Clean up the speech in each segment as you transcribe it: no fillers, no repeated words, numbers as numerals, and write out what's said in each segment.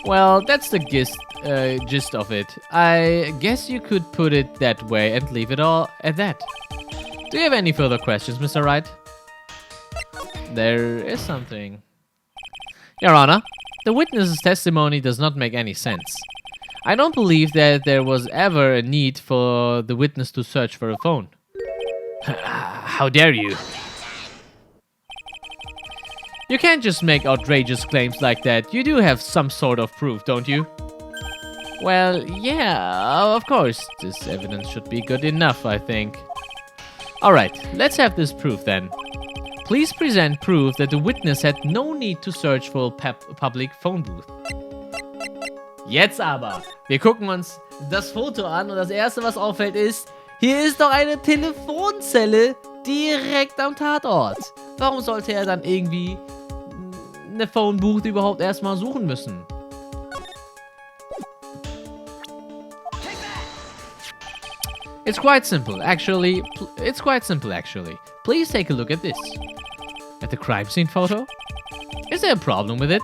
Well, that's the gist of it. I guess you could put it that way and leave it all at that. Do you have any further questions, Mr. Wright? There is something. Your Honor, the witness's testimony does not make any sense. I don't believe that there was ever a need for the witness to search for a phone. How dare you? You can't just make outrageous claims like that. You do have some sort of proof, don't you? Well, yeah, of course. This evidence should be good enough, I think. Alright, let's have this proof then. Please present proof that the witness had no need to search for a public phone booth. Jetzt aber. Wir gucken uns das Foto an und das erste, was auffällt, ist, hier ist doch eine Telefonzelle direkt am Tatort. Warum sollte er dann irgendwie eine Phone Booth überhaupt erstmal suchen müssen? It's quite simple, actually. Please take a look at this. At the crime scene photo? Is there a problem with it?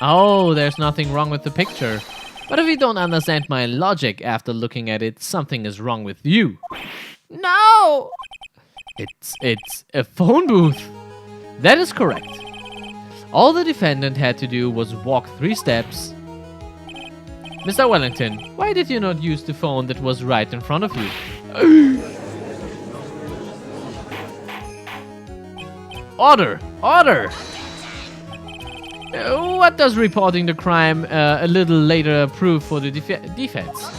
Oh, there's nothing wrong with the picture. But if you don't understand my logic after looking at it, something is wrong with you. No! It's a phone booth. That is correct. All the defendant had to do was walk 3 steps. Mr. Wellington, why did you not use the phone that was right in front of you? Order! Order! What does reporting the crime a little later prove for the defense?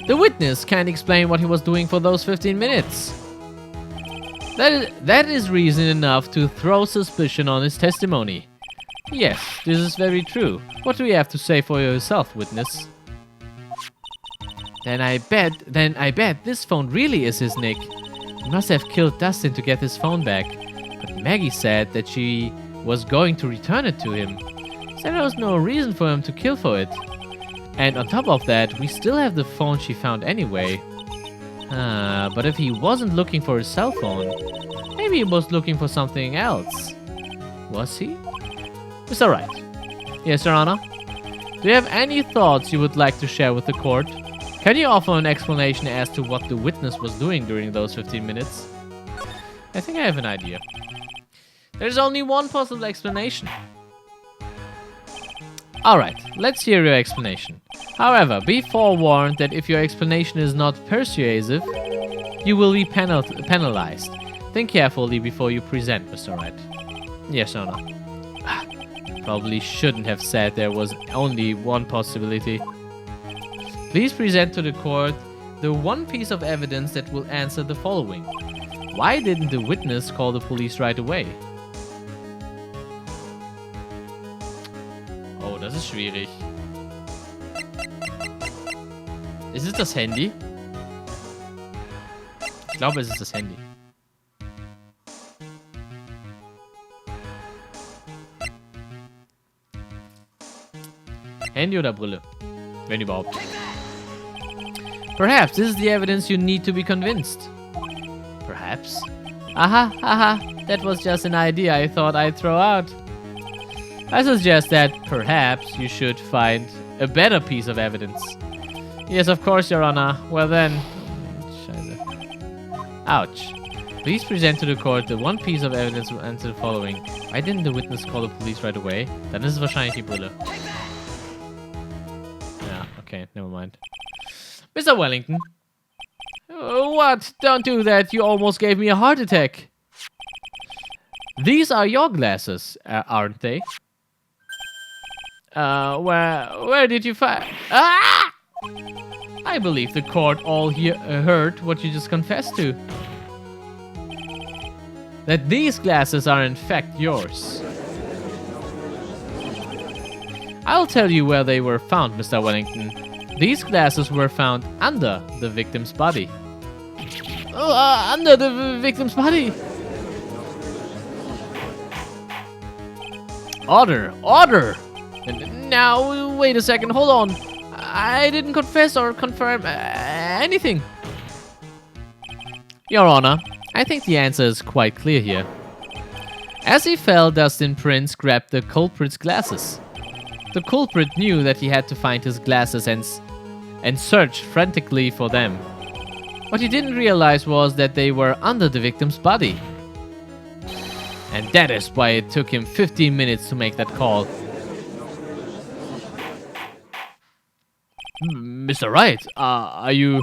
The witness can't explain what he was doing for those 15 minutes. That is reason enough to throw suspicion on his testimony. Yes, this is very true. What do you have to say for yourself, witness? Then I bet this phone really is his nick. He must have killed Dustin to get his phone back. But Maggie said that she was going to return it to him. So there was no reason for him to kill for it. And on top of that, we still have the phone she found anyway. But if he wasn't looking for his cell phone, maybe he was looking for something else. Was he? Mr. Wright. Yes, Your Honor. Do you have any thoughts you would like to share with the court? Can you offer an explanation as to what the witness was doing during those 15 minutes? I think I have an idea. There's only one possible explanation. Alright, let's hear your explanation. However, be forewarned that if your explanation is not persuasive, you will be penalized. Think carefully before you present, Mr. Wright. Yes, Your Honor. Probably shouldn't have said there was only one possibility. Please present to the court the one piece of evidence that will answer the following. Why didn't the witness call the police right away? Oh, das ist schwierig. Ist es das Handy? Ich glaube, es ist das Handy. Handy oder Brille? Wenn überhaupt. Perhaps this is the evidence you need to be convinced. Perhaps. Aha, that was just an idea I thought I'd throw out. I suggest that perhaps you should find a better piece of evidence. Yes, of course, Your Honor. Well then... Scheiße. Ouch. Please present to the court the one piece of evidence will answer the following. Why didn't the witness call the police right away? Dann ist es wahrscheinlich die Brille. Okay, never mind. Mr. Wellington. What? Don't do that. You almost gave me a heart attack. These are your glasses, aren't they? Where did you find... Ah! I believe the court all here heard what you just confessed to. That these glasses are in fact yours. I'll tell you where they were found, Mr. Wellington. These glasses were found under the victim's body. Oh, under the victim's body! Order! Order! Now, wait a second, hold on. I didn't confess or confirm anything. Your Honor, I think the answer is quite clear here. As he fell, Dustin Prince grabbed the culprit's glasses. The culprit knew that he had to find his glasses and search frantically for them. What he didn't realize was that they were under the victim's body. And that is why it took him 15 minutes to make that call. Mr. Wright, are you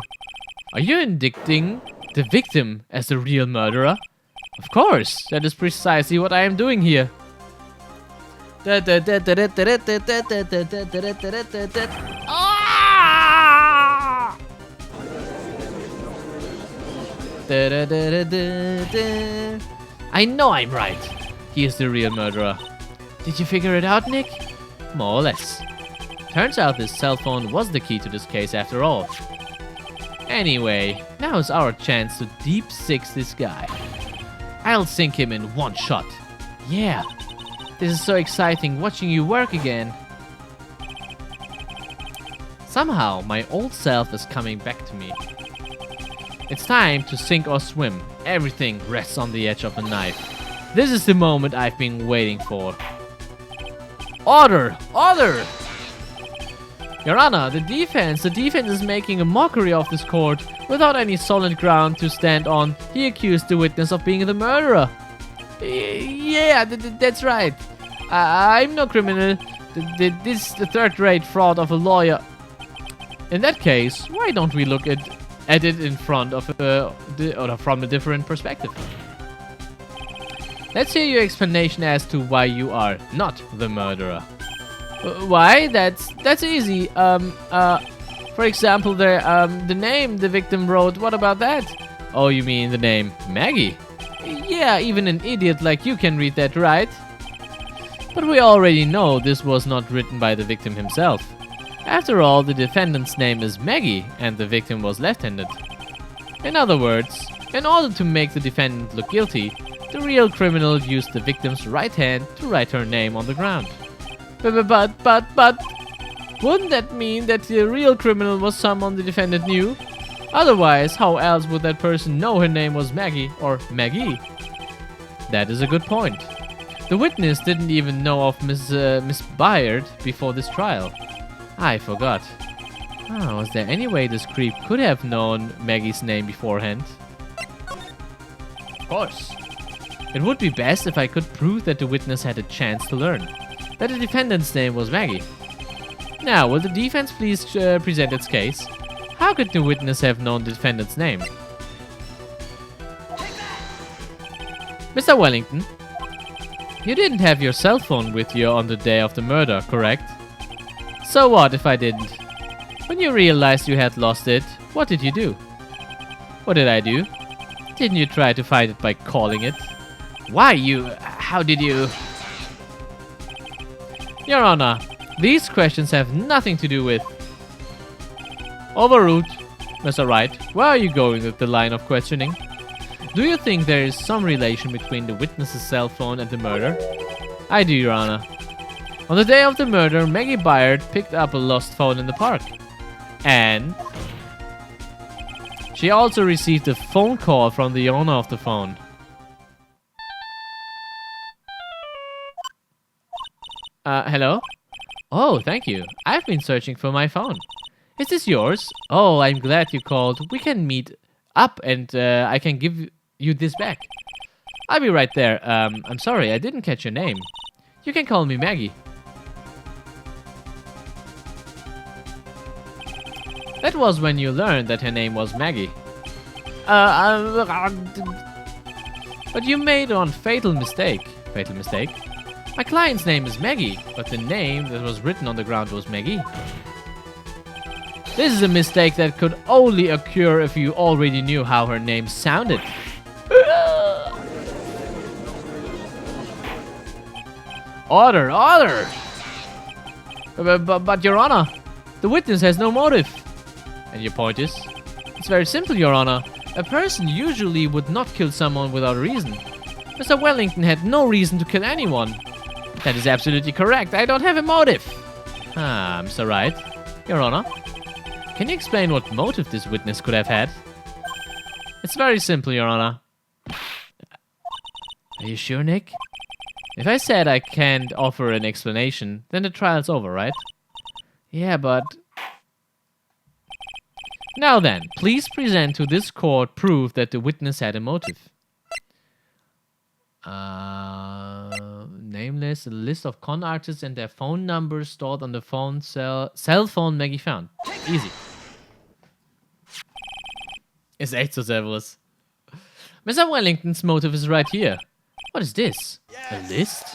indicting the victim as the real murderer? Of course, that is precisely what I am doing here. I know I'm right. He is the real murderer. Did you figure it out, Nick? More or less. Turns out this cell phone was the key to this case after all. Anyway, now is our chance to deep six this guy. I'll sink him in one shot. Yeah, this is so exciting watching you work again. Somehow, my old self is coming back to me. It's time to sink or swim. Everything rests on the edge of a knife. This is the moment I've been waiting for. Order! Order! Your Honor, the defense is making a mockery of this court. Without any solid ground to stand on, he accused the witness of being the murderer. Yeah, that's right. I'm no criminal. This is the third-rate fraud of a lawyer. In that case, why don't we look at it in front of from a different perspective? Let's hear your explanation as to why you are not the murderer. Why? That's easy. For example, the name the victim wrote. What about that? Oh, you mean the name Maggie? Yeah, even an idiot like you can read that, right? But we already know this was not written by the victim himself. After all, the defendant's name is Maggie, and the victim was left-handed. In other words, in order to make the defendant look guilty, the real criminal used the victim's right hand to write her name on the ground. But, wouldn't that mean that the real criminal was someone the defendant knew? Otherwise, how else would that person know her name was Maggie or Maggie? That is a good point. The witness didn't even know of Miss Byard before this trial. I forgot. Oh, is there any way this creep could have known Maggie's name beforehand? Of course. It would be best if I could prove that the witness had a chance to learn that the defendant's name was Maggie. Now, will the defense please present its case? How could the witness have known the defendant's name? Mr. Wellington, you didn't have your cell phone with you on the day of the murder, correct? So what if I didn't? When you realized you had lost it, what did you do? What did I do? Didn't you try to find it by calling it? Why how did you... Your Honor, these questions have nothing to do with... Overruled. Mr. Wright, where are you going with the line of questioning? Do you think there is some relation between the witness's cell phone and the murder? I do, Your Honor. On the day of the murder, Maggie Byard picked up a lost phone in the park. And she also received a phone call from the owner of the phone. Hello? Oh, thank you. I've been searching for my phone. Is this yours? Oh, I'm glad you called. We can meet up and I can give you this back. I'll be right there. I'm sorry, I didn't catch your name. You can call me Maggie. That was when you learned that her name was Maggie. But you made one fatal mistake. Fatal mistake? My client's name is Maggie, but the name that was written on the ground was Maggie. This is a mistake that could only occur if you already knew how her name sounded. Order! Order! But Your Honor, the witness has no motive. And your point is? It's very simple, Your Honor. A person usually would not kill someone without a reason. Mr. Wellington had no reason to kill anyone. That is absolutely correct. I don't have a motive. Mr. Wright. Your Honor. Can you explain what motive this witness could have had? It's very simple, Your Honor. Are you sure, Nick? If I said I can't offer an explanation, then the trial's over, right? Yeah, but... Now then, please present to this court proof that the witness had a motive. Nameless, a list of con artists and their phone numbers stored on the cell phone Maggie found. Easy. Ist echt so servus. Mr. Wellington's motive is right here. What is this? A list?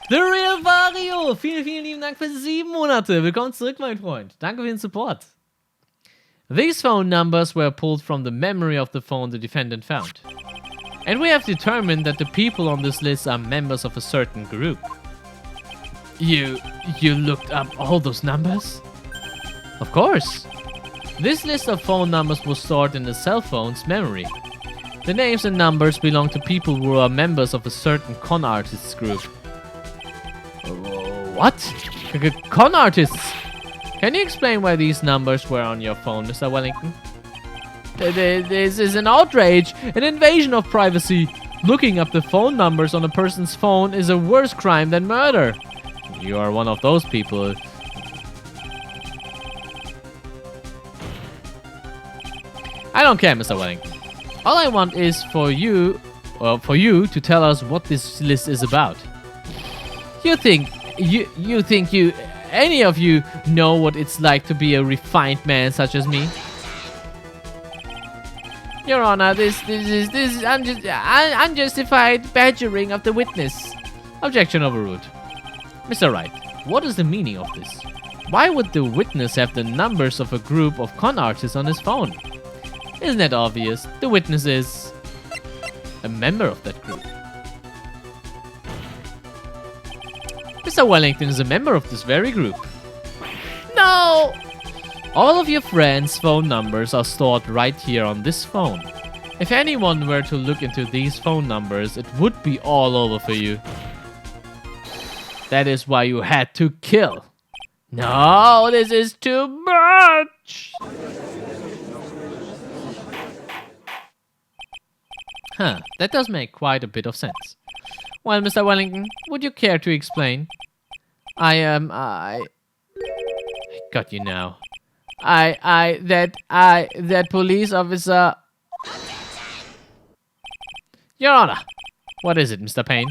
The Real Vario! Vielen, vielen lieben Dank für 7 Monate. Willkommen zurück, mein Freund. Danke für den Support. These phone numbers were pulled from the memory of the phone the defendant found. And we have determined that the people on this list are members of a certain group. You looked up all those numbers? Of course. This list of phone numbers was stored in the cell phone's memory. The names and numbers belong to people who are members of a certain con artists group. What? Con artists? Can you explain why these numbers were on your phone, Mr. Wellington? This is an outrage, an invasion of privacy. Looking up the phone numbers on a person's phone is a worse crime than murder. You are one of those people. I don't care, Mr. Wellington. All I want is for you to tell us what this list is about. You think any of you know what it's like to be a refined man such as me? Your Honor, this is unjustified badgering of the witness. Objection overruled. Mr. Wright, what is the meaning of this? Why would the witness have the numbers of a group of con artists on his phone? Isn't that obvious? The witness is a member of that group. Mr. Wellington is a member of this very group. No! All of your friends' phone numbers are stored right here on this phone. If anyone were to look into these phone numbers, it would be all over for you. That is why you had to kill. No, this is too much! Huh, that does make quite a bit of sense. Well, Mr. Wellington, would you care to explain? I got you now. That police officer... Your Honor! What is it, Mr. Payne?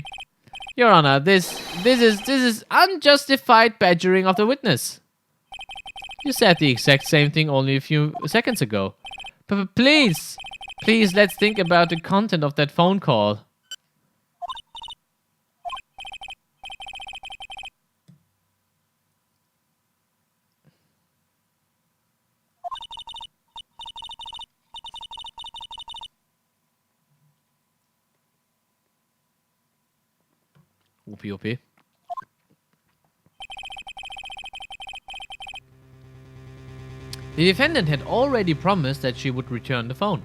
Your Honor, this is unjustified badgering of the witness. You said the exact same thing only a few seconds ago. But please, let's think about the content of that phone call. OP. The defendant had already promised that she would return the phone.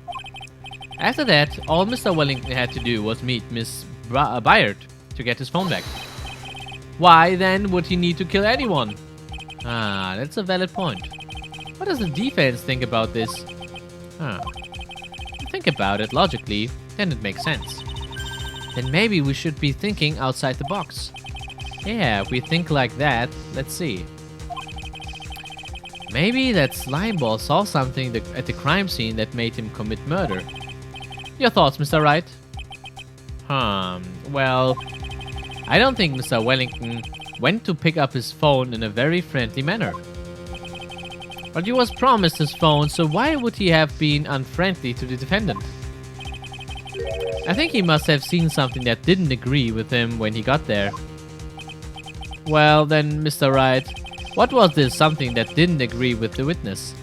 After that, all Mr. Wellington had to do was meet Miss Byard to get his phone back. Why then would he need to kill anyone? Ah, that's a valid point. What does the defense think about this? Think about it logically, then it makes sense. Then maybe we should be thinking outside the box. Yeah, if we think like that, let's see. Maybe that slimeball saw something at the crime scene that made him commit murder. Your thoughts, Mr. Wright? Well, I don't think Mr. Wellington went to pick up his phone in a very friendly manner. But he was promised his phone, so why would he have been unfriendly to the defendant? I think he must have seen something that didn't agree with him when he got there. Well then, Mr. Wright, what was this something that didn't agree with the witness?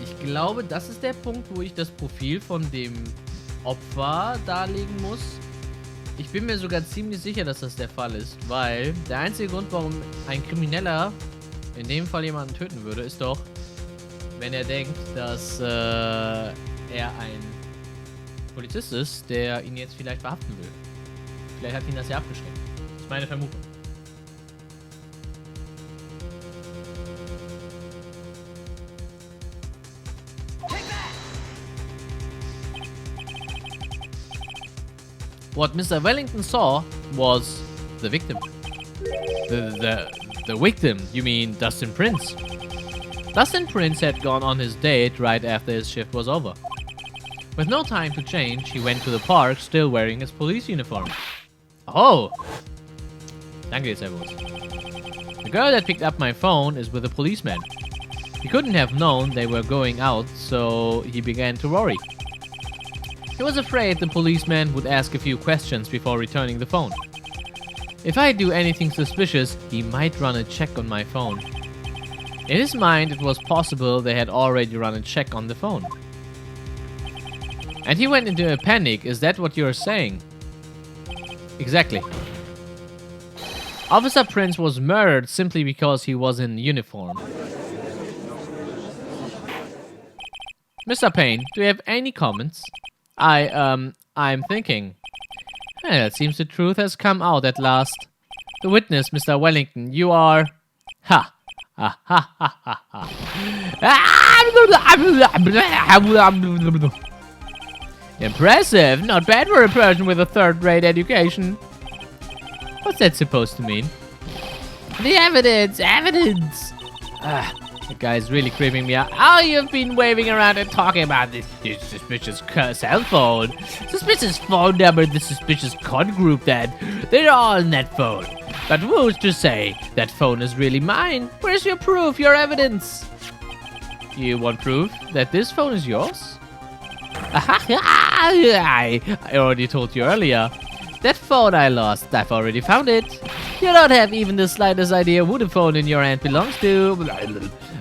Ich glaube, das ist der Punkt, wo ich das Profil von dem Opfer darlegen muss. Ich bin mir sogar ziemlich sicher, dass das der Fall ist, weil der einzige Grund, warum ein Krimineller in dem Fall jemanden töten würde, ist doch, wenn er denkt, dass er ein Polizist ist, der ihn jetzt vielleicht verhaften will. Vielleicht hat ihn das ja abgeschreckt. Das ist meine Vermutung. What Mr. Wellington saw was the victim. The victim? You mean Dustin Prince? Dustin Prince had gone on his date right after his shift was over. With no time to change, he went to the park still wearing his police uniform. Oh! Danke, Servus. The girl that picked up my phone is with a policeman. He couldn't have known they were going out, so he began to worry. He was afraid the policeman would ask a few questions before returning the phone. If I do anything suspicious, he might run a check on my phone. In his mind, it was possible they had already run a check on the phone. And he went into a panic, is that what you're saying? Exactly. Officer Prince was murdered simply because he was in uniform. Mr. Payne, do you have any comments? I'm thinking. It seems the truth has come out at last. The witness, Mr. Wellington, you are... Ha! Ha ha ha ha ha. Impressive! Not bad for a person with a third-rate education. What's that supposed to mean? The evidence! Evidence! The guy's really creeping me out. Oh, you've been waving around and talking about this suspicious cell phone. Suspicious phone number, the suspicious con group that... They're all in that phone. But who's to say that phone is really mine? Where's your proof, your evidence? You want proof that this phone is yours? I already told you earlier. That phone I lost, I've already found it. You don't have even the slightest idea who the phone in your hand belongs to.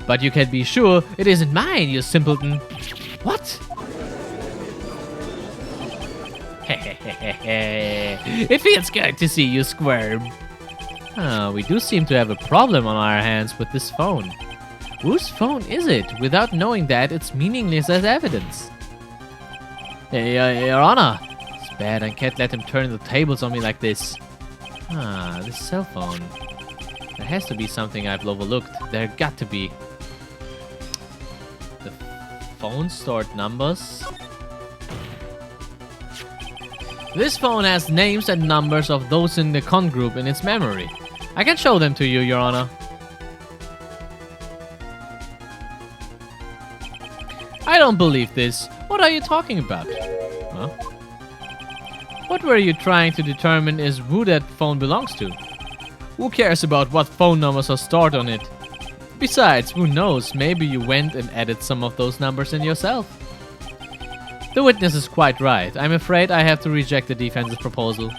But you can be sure it isn't mine, you simpleton. What? It feels good to see you squirm. We do seem to have a problem on our hands with this phone. Whose phone is it? Without knowing that, it's meaningless as evidence. Hey, Your Honor. It's bad, I can't let him turn the tables on me like this. This cell phone. There has to be something I've overlooked. There got to be. The phone stored numbers. This phone has names and numbers of those in the con group in its memory. I can show them to you, Your Honor. I don't believe this. What are you talking about? Huh? What were you trying to determine is who that phone belongs to? Who cares about what phone numbers are stored on it? Besides, who knows, maybe you went and added some of those numbers in yourself. The witness is quite right. I'm afraid I have to reject the defense's proposal.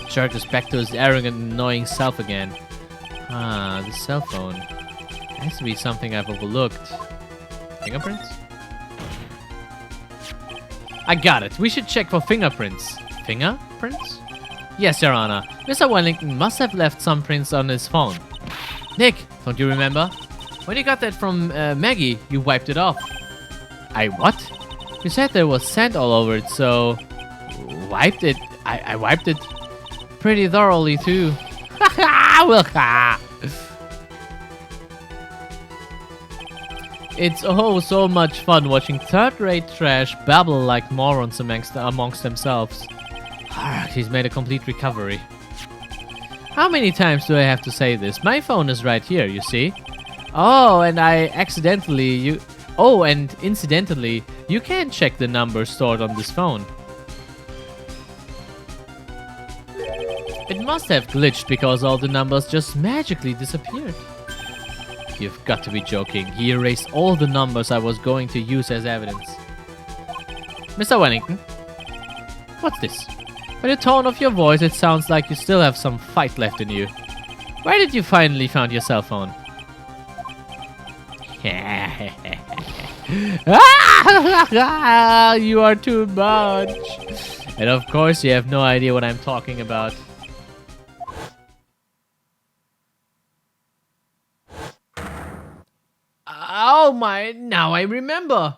Jerk is back to his arrogant and annoying self again. The cell phone. It has to be something I've overlooked. Fingerprints? I got it. We should check for fingerprints. Fingerprints? Yes, Your Honor. Mr. Wellington must have left some prints on his phone. Nick, don't you remember? When you got that from Maggie, you wiped it off. I what? You said there was sand all over it, so... Wiped it? I wiped it pretty thoroughly, too. It's oh so much fun watching third-rate trash babble like morons amongst themselves. He's made a complete recovery. How many times do I have to say this? My phone is right here, you see? Oh, and incidentally, you can check the numbers stored on this phone. It must have glitched because all the numbers just magically disappeared. You've got to be joking. He erased all the numbers I was going to use as evidence. Mr. Wellington? What's this? By the tone of your voice, it sounds like you still have some fight left in you. Where did you finally find your cell phone? You are too much. And of course, you have no idea what I'm talking about. Oh my, now I remember.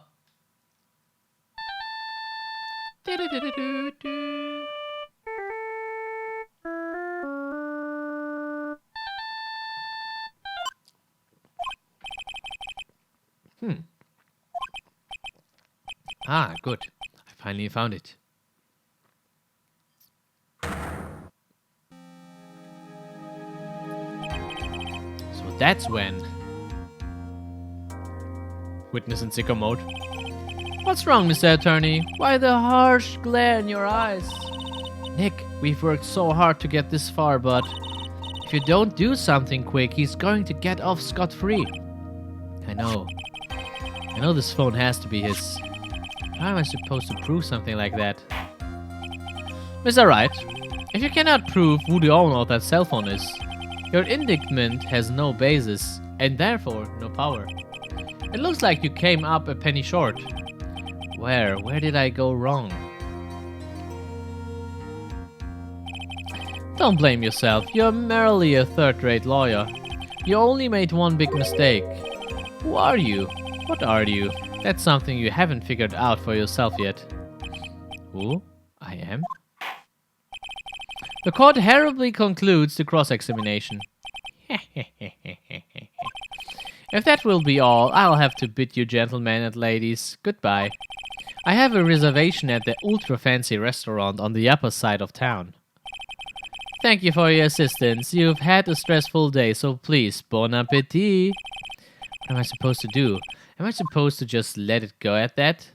Good. I finally found it. So that's when. Witness in sicko mode. What's wrong, Mr. Attorney? Why the harsh glare in your eyes? Nick, we've worked so hard to get this far, but if you don't do something quick, he's going to get off scot-free. I know this phone has to be his. How am I supposed to prove something like that? Mr. Wright, if you cannot prove who the owner of that cell phone is, your indictment has no basis, and therefore no power. It looks like you came up a penny short. Where did I go wrong? Don't blame yourself, you're merely a third-rate lawyer. You only made one big mistake. Who are you? What are you? That's something you haven't figured out for yourself yet. Who I am? The court heraldically concludes the cross-examination. If that will be all, I'll have to bid you gentlemen and ladies goodbye. I have a reservation at the ultra-fancy restaurant on the upper side of town. Thank you for your assistance. You've had a stressful day, so please, bon appetit. What am I supposed to do? Am I supposed to just let it go at that?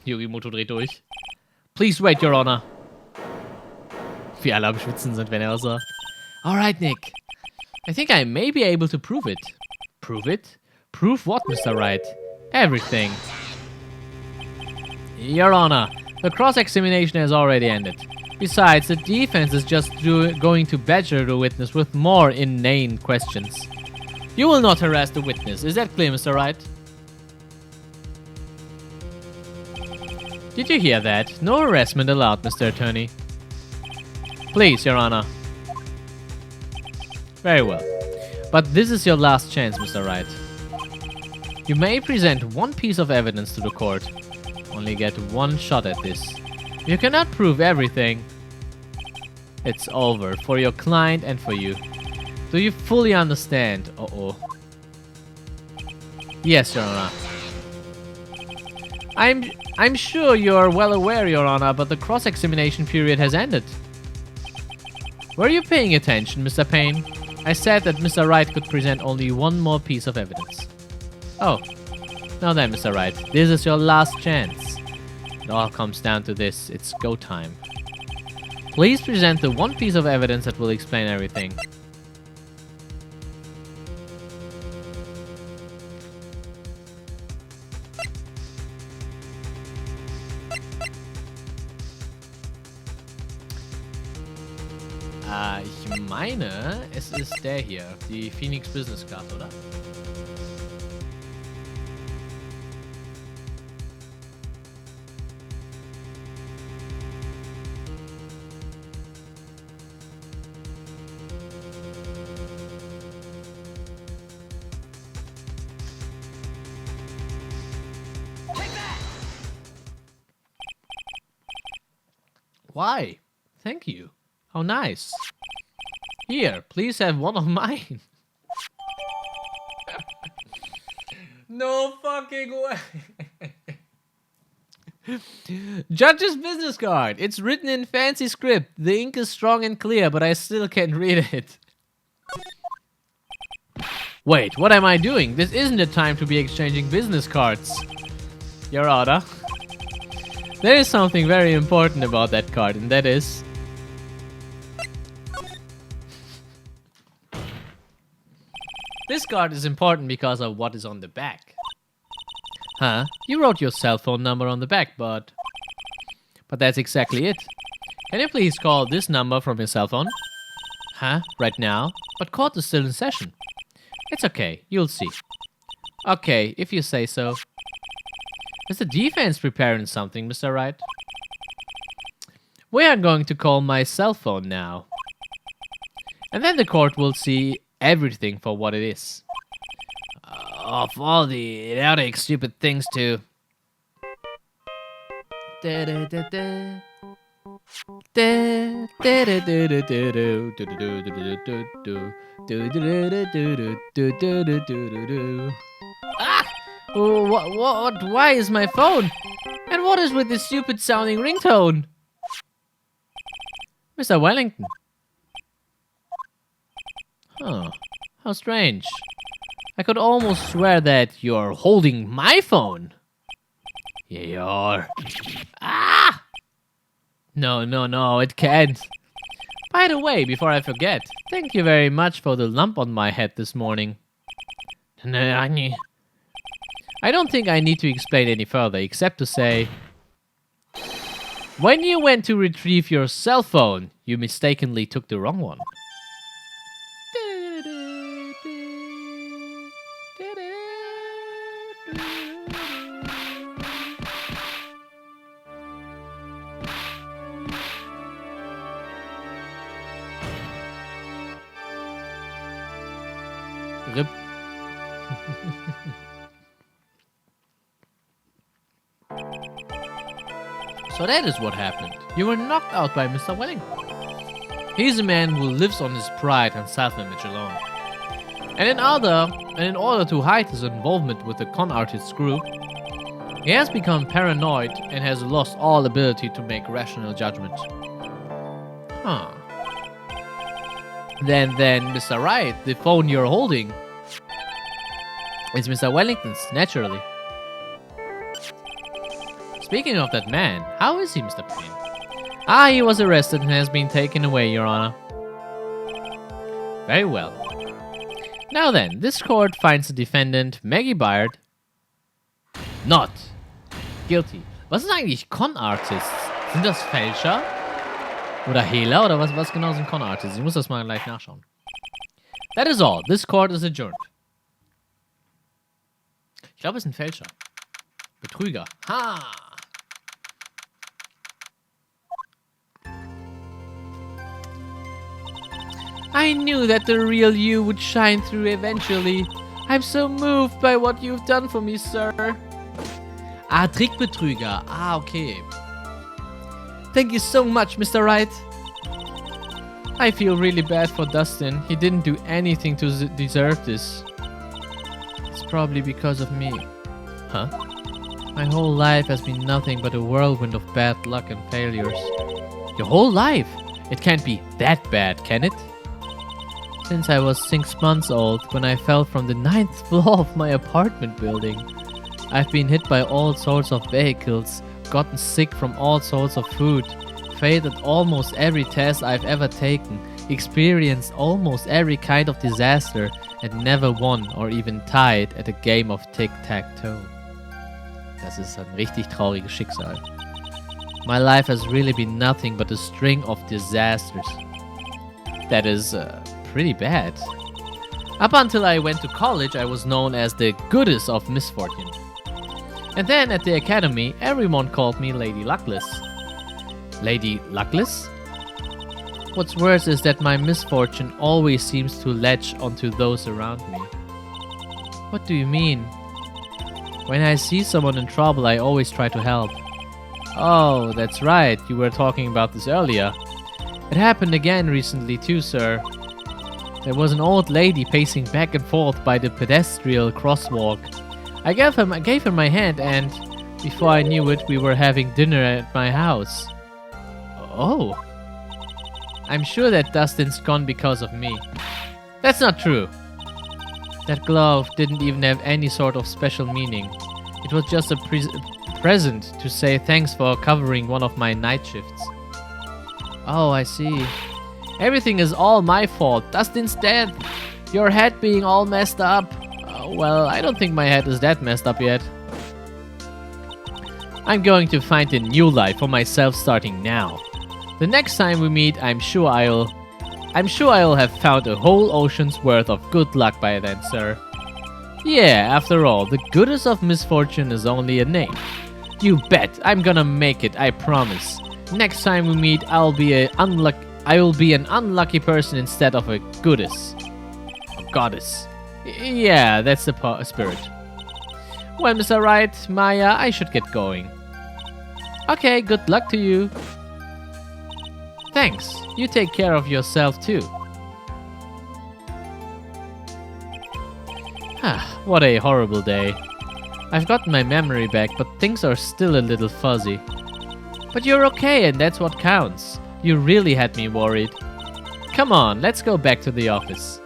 Yugimoto dreht durch. Please wait, Your Honor. Wie alle am Schwitzen sind, wenn was sagt. Alright, Nick. I think I may be able to prove it. Prove it? Prove what, Mr. Wright? Everything. Your Honor, the cross-examination has already ended. Besides, the defense is just going to badger the witness with more inane questions. You will not harass the witness. Is that clear, Mr. Wright? Did you hear that? No harassment allowed, Mr. Attorney. Please, Your Honor. Very well. But this is your last chance, Mr. Wright. You may present one piece of evidence to the court. Only get one shot at this. You cannot prove everything. It's over for your client and for you. Do you fully understand? Uh-oh. Yes, Your Honor. I'm sure you're well aware, Your Honor, but the cross-examination period has ended. Were you paying attention, Mr. Payne? I said that Mr. Wright could present only one more piece of evidence. Oh. Now then, Mr. Wright, this is your last chance. It all comes down to this. It's go time. Please present the one piece of evidence that will explain everything. Ich meine, es ist der hier, die Phoenix Business Card, oder? Why? Thank you. How nice. Here, please have one of mine. No fucking way. Judge's business card. It's written in fancy script. The ink is strong and clear, but I still can't read it. Wait, what am I doing? This isn't the time to be exchanging business cards. Your Honor. There is something very important about that card, and that is... This card is important because of what is on the back. Huh? You wrote your cell phone number on the back, but that's exactly it. Can you please call this number from your cell phone? Huh? Right now? But court is still in session. It's okay, you'll see. Okay, if you say so. Is the defense preparing something, Mr. Wright? We are going to call my cell phone now. And then the court will see everything for what it is. Of all the idiotic, stupid things to... Ah! What? Why is my phone? And what is with this stupid sounding ringtone? Mr. Wellington. Huh. How strange. I could almost swear that you're holding my phone. Yeah, you are. Ah! No, it can't. By the way, before I forget, thank you very much for the lump on my head this morning. I don't think I need to explain any further, except to say... When you went to retrieve your cell phone, you mistakenly took the wrong one. Rip. So that is what happened. You were knocked out by Mr. Wellington. He's a man who lives on his pride and self-image alone. And in order to hide his involvement with the con artists group, he has become paranoid and has lost all ability to make rational judgments. Huh. Then Mr. Wright, the phone you're holding, is Mr. Wellington's, naturally. Speaking of that man, how is he, Mr. Payne? He was arrested and has been taken away, Your Honor. Very well. Now then, this court finds the defendant, Maggie Byard, not guilty. Was sind eigentlich Con-Artists? Sind das Fälscher? Oder Hehler? Oder was genau sind Con-Artists? Ich muss das mal gleich nachschauen. That is all. This court is adjourned. Ich glaube, es sind Fälscher. Betrüger. Ha! I knew that the real you would shine through eventually. I'm so moved by what you've done for me, sir. Trickbetrüger. Okay. Thank you so much, Mr. Wright. I feel really bad for Dustin. He didn't do anything to deserve this. It's probably because of me. Huh? My whole life has been nothing but a whirlwind of bad luck and failures. Your whole life? It can't be that bad, can it? Since I was 6 months old, when I fell from the 9th floor of my apartment building. I've been hit by all sorts of vehicles, gotten sick from all sorts of food, failed at almost every test I've ever taken, experienced almost every kind of disaster, and never won or even tied at a game of Tic-Tac-Toe. Das ist ein richtig trauriges Schicksal. My life has really been nothing but a string of disasters. That is pretty bad. Up until I went to college, I was known as the goddess of misfortune. And then at the academy, everyone called me Lady Luckless. Lady Luckless? What's worse is that my misfortune always seems to latch onto those around me. What do you mean? When I see someone in trouble, I always try to help. Oh, that's right, you were talking about this earlier. It happened again recently too, sir. There was an old lady pacing back and forth by the pedestrian crosswalk. I gave her my hand, and before I knew it, we were having dinner at my house. Oh. I'm sure that Dustin's gone because of me. That's not true. That glove didn't even have any sort of special meaning. It was just a present to say thanks for covering one of my night shifts. Oh, I see. Everything is all my fault. Dustin's dead. Your head being all messed up. Well, I don't think my head is that messed up yet. I'm going to find a new life for myself starting now. The next time we meet, I'm sure I'll have found a whole ocean's worth of good luck by then, sir. Yeah, after all, the goddess of misfortune is only a name. You bet, I'm gonna make it, I promise. Next time we meet, I will be an unlucky person instead of a goddess. A goddess. Yeah, that's the spirit. Well, Mr. Wright, Maya, I should get going. Okay, good luck to you. Thanks. You take care of yourself too. What a horrible day. I've gotten my memory back, but things are still a little fuzzy. But you're okay, and that's what counts. You really had me worried. Come on, let's go back to the office.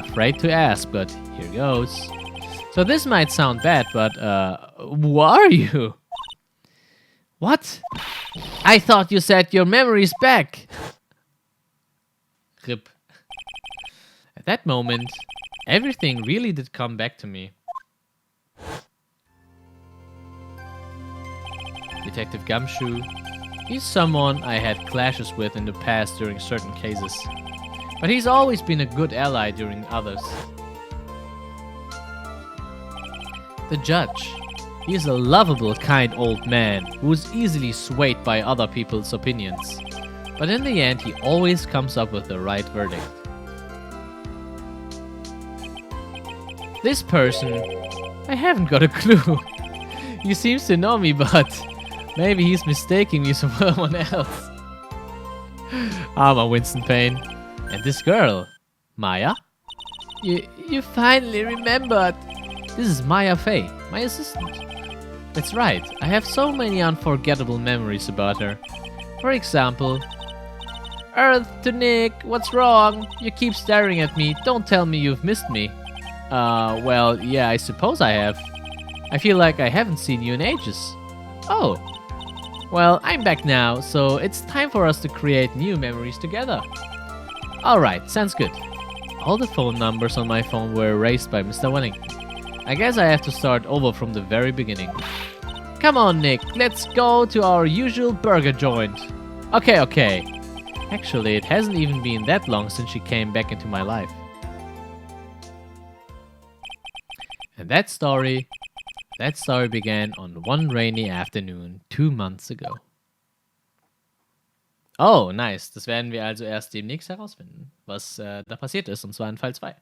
afraid to ask, but here goes. So this might sound bad, but who are you? What? I thought you said your memory's back. Rip. At that moment, everything really did come back to me. Detective Gumshoe. He's someone I had clashes with in the past during certain cases. But he's always been a good ally during others. The judge. He is a lovable, kind old man who is easily swayed by other people's opinions. But in the end, he always comes up with the right verdict. This person, I haven't got a clue. He seems to know me, but maybe he's mistaking me for someone else. I'm a Winston Payne. And this girl, Maya? You finally remembered. This is Maya Fey, my assistant. That's right, I have so many unforgettable memories about her. For example, Earth to Nick, what's wrong? You keep staring at me, don't tell me you've missed me. Well, yeah, I suppose I have. I feel like I haven't seen you in ages. Oh. Well, I'm back now, so it's time for us to create new memories together. Alright, sounds good. All the phone numbers on my phone were erased by Mr. Welling. I guess I have to start over from the very beginning. Come on, Nick, let's go to our usual burger joint. Okay. Actually, it hasn't even been that long since she came back into my life. And that story began on one rainy afternoon 2 months ago. Oh, nice. Das werden wir also erst demnächst herausfinden, was da passiert ist, und zwar in Fall 2.